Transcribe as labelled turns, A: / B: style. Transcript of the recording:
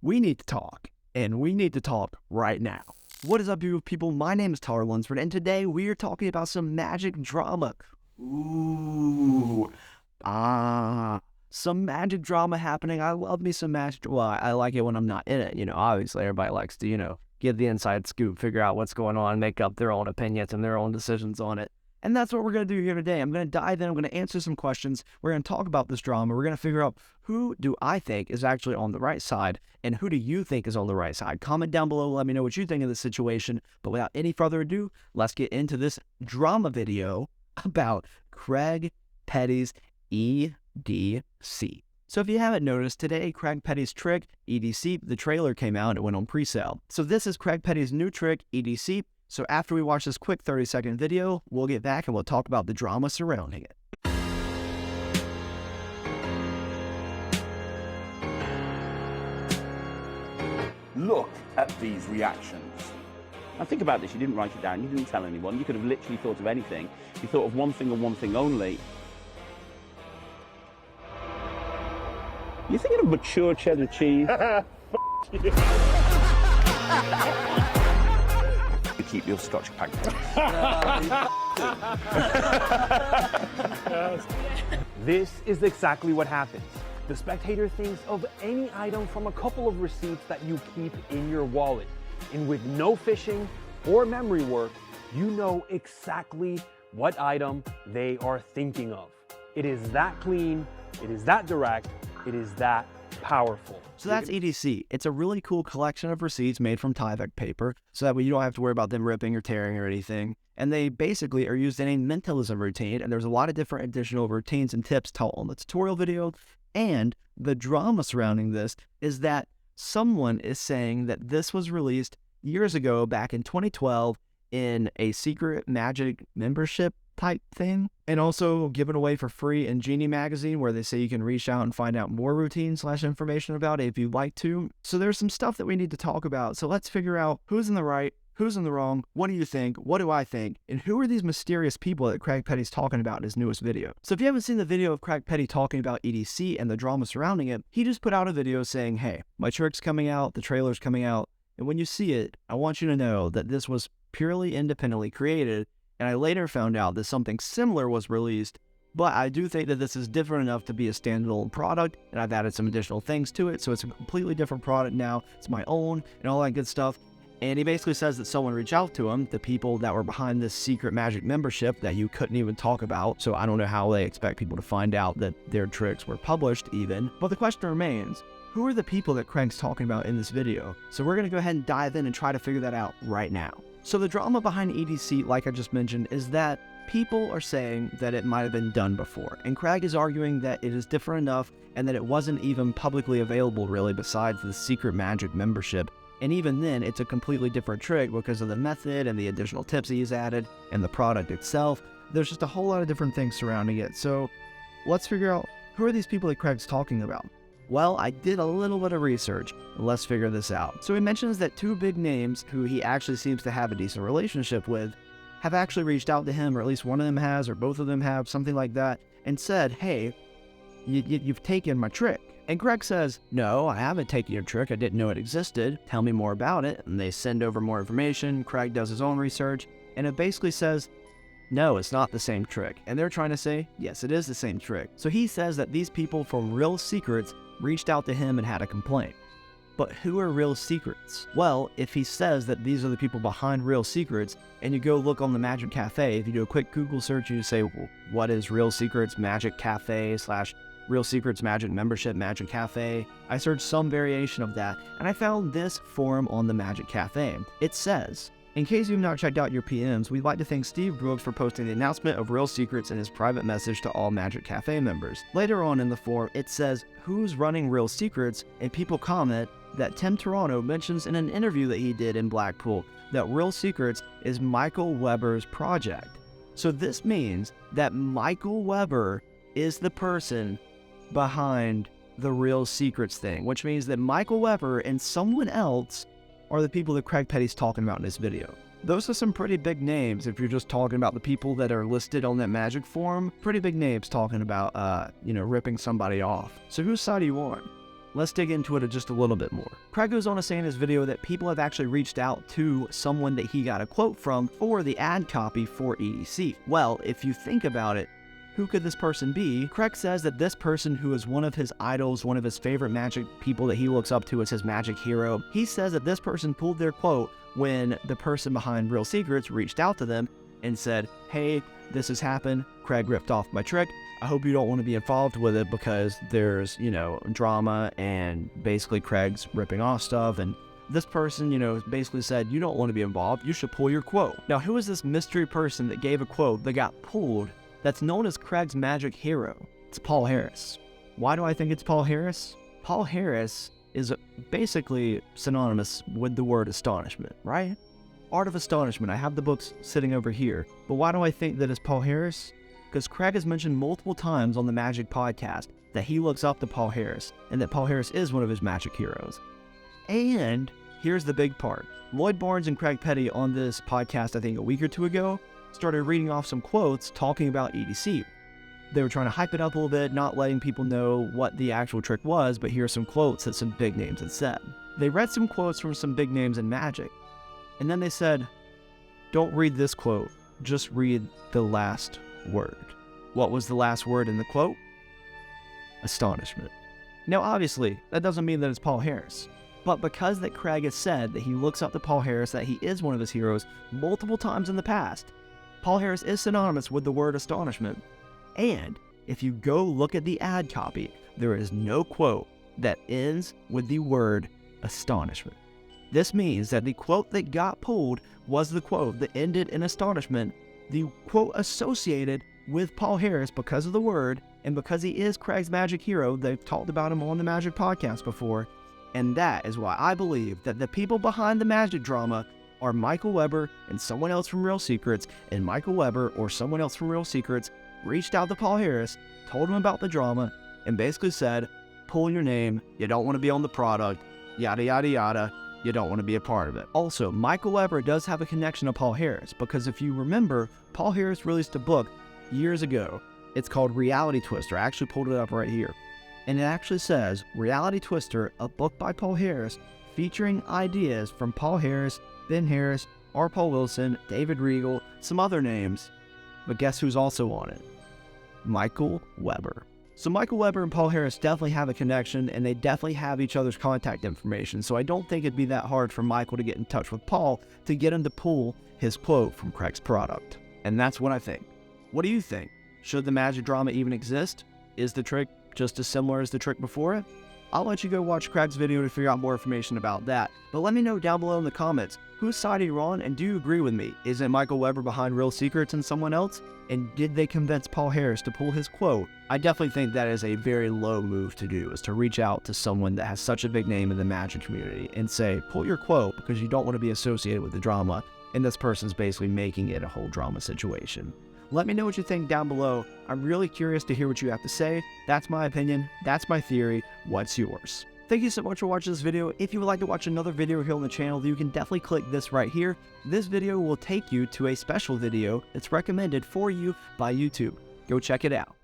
A: We need to talk, and we need to talk right now. What is up, beautiful people? My name is Lunsford, and today we are talking about some magic drama. Some magic drama happening. I love me some magic. Well, I like it when I'm not in it. Obviously everybody likes to, get the inside scoop, figure out what's going on, make up their own opinions and their own decisions on it. And that's what we're going to do here today. I'm going to dive in. I'm going to answer some questions. We're going to talk about this drama. We're going to figure out who do I think is actually on the right side and who do you think is on the right side. Comment down below. Let me know what you think of this situation. But without any further ado, let's get into this drama video about Craig Petty's EDCeight. So if you haven't noticed, today Craig Petty's trick, EDCeight, the trailer came out. It went on pre-sale. So this is Craig Petty's new trick, EDCeight. So after we watch this quick 30-second video, we'll get back and we'll talk about the drama surrounding it.
B: Look at these reactions. Now think about this, you didn't write it down, you didn't tell anyone, you could have literally thought of anything. You thought of one thing and one thing only. You're thinking of mature cheddar cheese. You keep your Scotch pancakes.
C: This is exactly what happens. The spectator thinks of any item from a couple of receipts that you keep in your wallet. And with no fishing or memory work, you know exactly what item they are thinking of. It is that clean, it is that direct, it is that powerful.
A: So that's EDCeight. It's a really cool collection of receipts made from Tyvek paper, so that way you don't have to worry about them ripping or tearing or anything. And they basically are used in a mentalism routine, and there's a lot of different additional routines and tips taught on the tutorial video. And the drama surrounding this is that someone is saying that this was released years ago, back in 2012, in a secret magic membership type thing, and also given away for free in Genie magazine, where they say you can reach out and find out more routines / information about it if you'd like to. So there's some stuff that we need to talk about. So let's figure out who's in the right, who's in the wrong, what do you think, what do I think, and who are these mysterious people that Craig Petty's talking about in his newest video. So if you haven't seen the video of Craig Petty talking about EDCeight and the drama surrounding it, he just put out a video saying, hey, my trick's coming out, the trailer's coming out, and when you see it, I want you to know that this was purely independently created, and I later found out that something similar was released, but I do think that this is different enough to be a standalone product, and I've added some additional things to it, so it's a completely different product now. It's my own, and all that good stuff. And he basically says that someone reached out to him, the people that were behind this secret magic membership that you couldn't even talk about, so I don't know how they expect people to find out that their tricks were published even. But the question remains, who are the people that Craig's talking about in this video? So we're going to go ahead and dive in and try to figure that out right now. So the drama behind EDCeight, like I just mentioned, is that people are saying that it might have been done before. And Craig is arguing that it is different enough and that it wasn't even publicly available really besides the secret magic membership. And even then, it's a completely different trick because of the method and the additional tips he's added and the product itself. There's just a whole lot of different things surrounding it. So let's figure out who are these people that Craig's talking about. Well, I did a little bit of research. Let's figure this out. So he mentions that two big names who he actually seems to have a decent relationship with have actually reached out to him, or at least one of them has, or both of them have, something like that, and said, hey, you've taken my trick. And Craig says, no, I haven't taken your trick. I didn't know it existed. Tell me more about it. And they send over more information. Craig does his own research, and it basically says, no, it's not the same trick. And they're trying to say, yes, it is the same trick. So he says that these people from Real Secrets reached out to him and had a complaint. But who are Real Secrets? Well, if he says that these are the people behind Real Secrets, and you go look on the Magic Cafe, if you do a quick Google search and you say, well, what is Real Secrets Magic Cafe / Real Secrets Magic Membership Magic Cafe, I searched some variation of that, and I found this forum on the Magic Cafe. It says, in case you've not checked out your PMs, we'd like to thank Steve Brooks for posting the announcement of Real Secrets in his private message to all Magic Cafe members. Later on in the forum, it says who's running Real Secrets, and people comment that Tim Toronto mentions in an interview that he did in Blackpool that Real Secrets is Michael Weber's project. So this means that Michael Weber is the person behind the Real Secrets thing, which means that Michael Weber and someone else are the people that Craig Petty's talking about in this video. Those are some pretty big names if you're just talking about the people that are listed on that magic forum. Pretty big names talking about, ripping somebody off. So whose side are you on? Let's dig into it just a little bit more. Craig goes on to say in his video that people have actually reached out to someone that he got a quote from for the ad copy for EDCeight. Well, if you think about it, who could this person be? Craig says that this person, who is one of his idols, one of his favorite magic people that he looks up to as his magic hero, he says that this person pulled their quote when the person behind Real Secrets reached out to them and said, hey, this has happened. Craig ripped off my trick. I hope you don't want to be involved with it because there's, drama and basically Craig's ripping off stuff. And this person, basically said, you don't want to be involved. You should pull your quote. Now, who is this mystery person that gave a quote that got pulled that's known as Craig's magic hero? It's Paul Harris. Why do I think it's Paul Harris? Paul Harris is basically synonymous with the word astonishment, right? Art of Astonishment. I have the books sitting over here. But why do I think that it's Paul Harris? Because Craig has mentioned multiple times on the Magic podcast that he looks up to Paul Harris and that Paul Harris is one of his magic heroes. And here's the big part. Lloyd Barnes and Craig Petty on this podcast, I think a week or two ago, started reading off some quotes talking about EDCeight. They were trying to hype it up a little bit, not letting people know what the actual trick was, but here's some quotes that some big names had said. They read some quotes from some big names in magic, and then they said, don't read this quote, just read the last word. What was the last word in the quote? Astonishment. Now, obviously, that doesn't mean that it's Paul Harris. But because that Craig has said that he looks up to Paul Harris, that he is one of his heroes multiple times in the past, Paul Harris is synonymous with the word astonishment. And if you go look at the ad copy, there is no quote that ends with the word astonishment. This means that the quote that got pulled was the quote that ended in astonishment, the quote associated with Paul Harris because of the word, and because he is Craig's magic hero. They've talked about him on the Magic podcast before, and that is why I believe that the people behind the magic drama are Michael Weber and someone else from Real Secrets, and Michael Weber or someone else from Real Secrets reached out to Paul Harris, told him about the drama, and basically said, pull your name, you don't want to be on the product, yada yada yada, you don't want to be a part of it. Also, Michael Weber does have a connection to Paul Harris, because if you remember, Paul Harris released a book years ago. It's called Reality Twister. I actually pulled it up right here. And it actually says, Reality Twister, a book by Paul Harris, featuring ideas from Paul Harris, Ben Harris, R. Paul Wilson, David Regal, some other names. But guess who's also on it? Michael Weber. So Michael Weber and Paul Harris definitely have a connection, and they definitely have each other's contact information. So I don't think it'd be that hard for Michael to get in touch with Paul to get him to pull his quote from Craig's product. And that's what I think. What do you think? Should the magic drama even exist? Is the trick just as similar as the trick before it? I'll let you go watch Craig's video to figure out more information about that. But let me know down below in the comments, whose side are you on, and do you agree with me? Is it Michael Weber behind Real Secrets and someone else? And did they convince Paul Harris to pull his quote? I definitely think that is a very low move to do, is to reach out to someone that has such a big name in the magic community and say, pull your quote because you don't want to be associated with the drama, and this person's basically making it a whole drama situation. Let me know what you think down below. I'm really curious to hear what you have to say. That's my opinion. That's my theory. What's yours? Thank you so much for watching this video. If you would like to watch another video here on the channel, you can definitely click this right here. This video will take you to a special video that's recommended for you by YouTube. Go check it out.